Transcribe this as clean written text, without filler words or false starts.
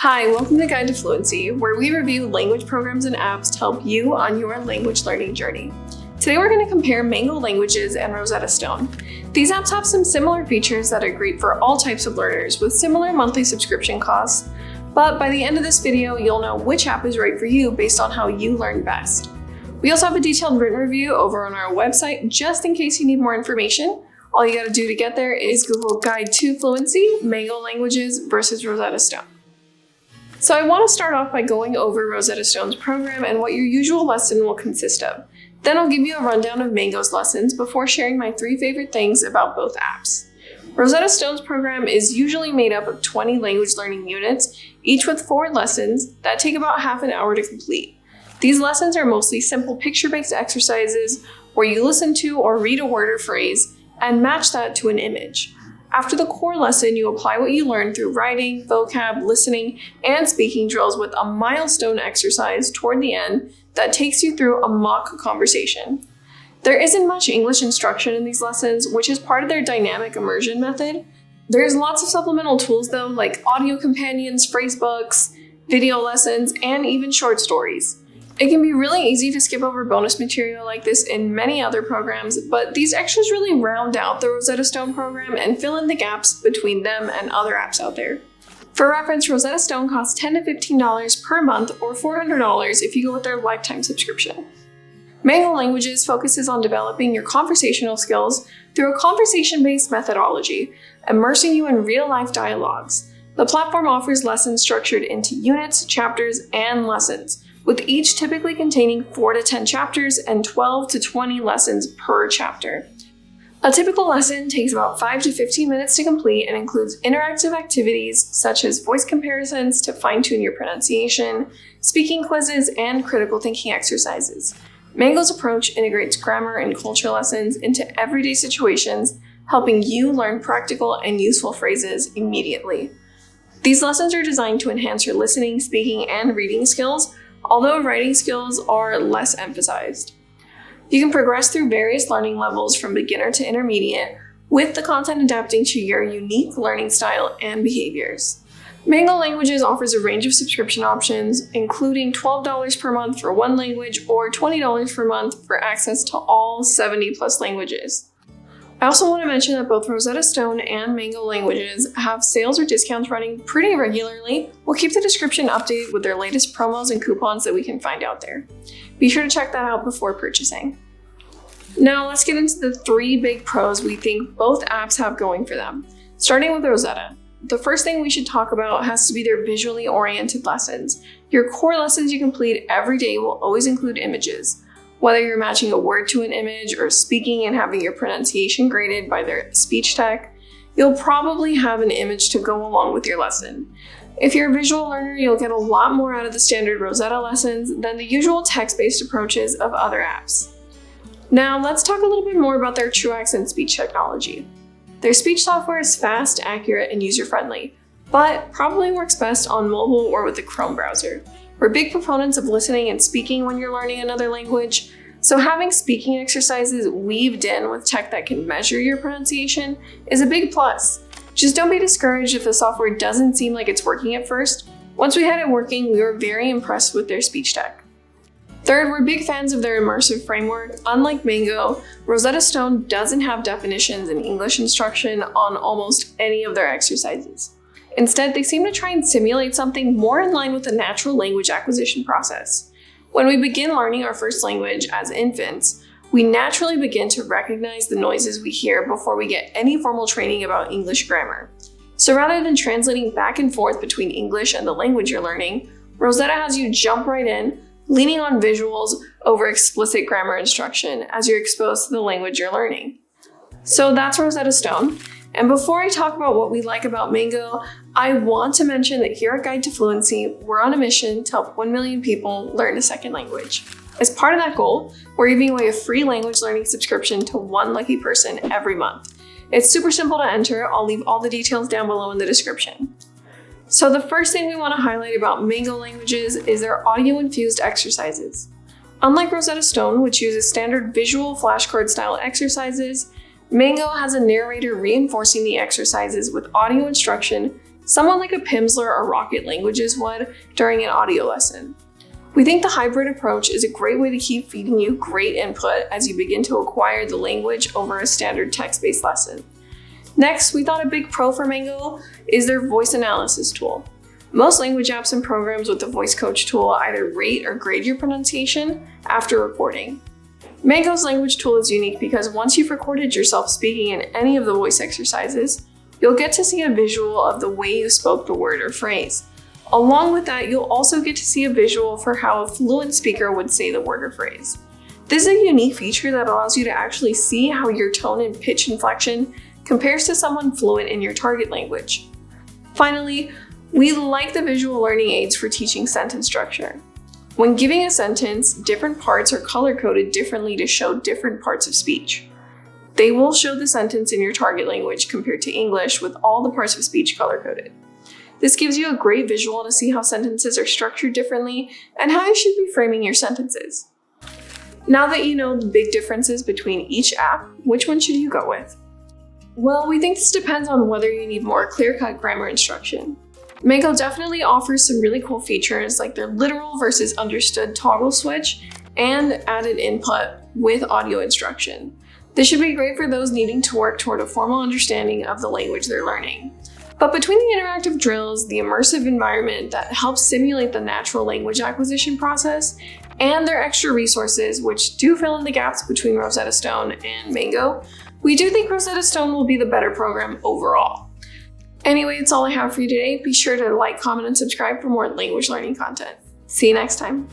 Hi, welcome to Guide to Fluency, where we review language programs and apps to help you on your language learning journey. Today we're going to compare Mango Languages and Rosetta Stone. These apps have some similar features that are great for all types of learners with similar monthly subscription costs, but by the end of this video, you'll know which app is right for you based on how you learn best. We also have a detailed written review over on our website just in case you need more information. All you got to do to get there is Google Guide to Fluency, Mango Languages versus Rosetta Stone. So I want to start off by going over Rosetta Stone's program and what your usual lesson will consist of. Then I'll give you a rundown of Mango's lessons before sharing my 3 favorite things about both apps. Rosetta Stone's program is usually made up of 20 language learning units, each with 4 lessons that take about half an hour to complete. These lessons are mostly simple picture-based exercises where you listen to or read a word or phrase and match that to an image. After the core lesson, you apply what you learned through writing, vocab, listening, and speaking drills with a milestone exercise toward the end that takes you through a mock conversation. There isn't much English instruction in these lessons, which is part of their dynamic immersion method. There's lots of supplemental tools though, like audio companions, phrase books, video lessons, and even short stories. It can be really easy to skip over bonus material like this in many other programs, but these extras really round out the Rosetta Stone program and fill in the gaps between them and other apps out there. For reference, Rosetta Stone costs $10 to $15 per month or $400 if you go with their lifetime subscription. Mango Languages focuses on developing your conversational skills through a conversation-based methodology, immersing you in real-life dialogues. The platform offers lessons structured into units, chapters, and lessons, with each typically containing 4 to 10 chapters and 12 to 20 lessons per chapter. A typical lesson takes about 5 to 15 minutes to complete and includes interactive activities such as voice comparisons to fine-tune your pronunciation, speaking quizzes, and critical thinking exercises. Mango's approach integrates grammar and culture lessons into everyday situations, helping you learn practical and useful phrases immediately. These lessons are designed to enhance your listening, speaking, and reading skills, although writing skills are less emphasized. You can progress through various learning levels from beginner to intermediate, with the content adapting to your unique learning style and behaviors. Mango Languages offers a range of subscription options, including $12 per month for one language or $20 per month for access to all 70+ languages. I also want to mention that both Rosetta Stone and Mango Languages have sales or discounts running pretty regularly. We'll keep the description updated with their latest promos and coupons that we can find out there. Be sure to check that out before purchasing. Now let's get into the 3 big pros we think both apps have going for them. Starting with Rosetta. The first thing we should talk about has to be their visually oriented lessons. Your core lessons you complete every day will always include images. Whether you're matching a word to an image or speaking and having your pronunciation graded by their speech tech, you'll probably have an image to go along with your lesson. If you're a visual learner, you'll get a lot more out of the standard Rosetta lessons than the usual text-based approaches of other apps. Now, let's talk a little bit more about their true accent speech technology. Their speech software is fast, accurate, and user-friendly, but probably works best on mobile or with the Chrome browser. We're big proponents of listening and speaking when you're learning another language, so having speaking exercises weaved in with tech that can measure your pronunciation is a big plus. Just don't be discouraged if the software doesn't seem like it's working at first. Once we had it working, we were very impressed with their speech tech. Third, we're big fans of their immersive framework. Unlike Mango, Rosetta Stone doesn't have definitions and English instruction on almost any of their exercises. Instead, they seem to try and simulate something more in line with the natural language acquisition process. When we begin learning our first language as infants, we naturally begin to recognize the noises we hear before we get any formal training about English grammar. So rather than translating back and forth between English and the language you're learning, Rosetta has you jump right in, leaning on visuals over explicit grammar instruction as you're exposed to the language you're learning. So that's Rosetta Stone. And before I talk about what we like about Mango, I want to mention that here at Guide to Fluency, we're on a mission to help 1 million people learn a second language. As part of that goal, we're giving away a free language learning subscription to 1 lucky person every month. It's super simple to enter. I'll leave all the details down below in the description. So the first thing we want to highlight about Mango Languages is their audio-infused exercises. Unlike Rosetta Stone, which uses standard visual flashcard-style exercises, Mango has a narrator reinforcing the exercises with audio instruction someone like a Pimsleur or Rocket Languages would during an audio lesson. We think the hybrid approach is a great way to keep feeding you great input as you begin to acquire the language over a standard text-based lesson. Next, we thought a big pro for Mango is their voice analysis tool. Most language apps and programs with the voice coach tool either rate or grade your pronunciation after recording. Mango's language tool is unique because once you've recorded yourself speaking in any of the voice exercises, you'll get to see a visual of the way you spoke the word or phrase. Along with that, you'll also get to see a visual for how a fluent speaker would say the word or phrase. This is a unique feature that allows you to actually see how your tone and pitch inflection compares to someone fluent in your target language. Finally, we like the visual learning aids for teaching sentence structure. When giving a sentence, different parts are color-coded differently to show different parts of speech. They will show the sentence in your target language compared to English with all the parts of speech color-coded. This gives you a great visual to see how sentences are structured differently and how you should be framing your sentences. Now that you know the big differences between each app, which one should you go with? Well, we think this depends on whether you need more clear-cut grammar instruction. Mango definitely offers some really cool features like their literal versus understood toggle switch and added input with audio instruction. This should be great for those needing to work toward a formal understanding of the language they're learning. But between the interactive drills, the immersive environment that helps simulate the natural language acquisition process, and their extra resources, which do fill in the gaps between Rosetta Stone and Mango, we do think Rosetta Stone will be the better program overall. Anyway, that's all I have for you today. Be sure to like, comment, and subscribe for more language learning content. See you next time.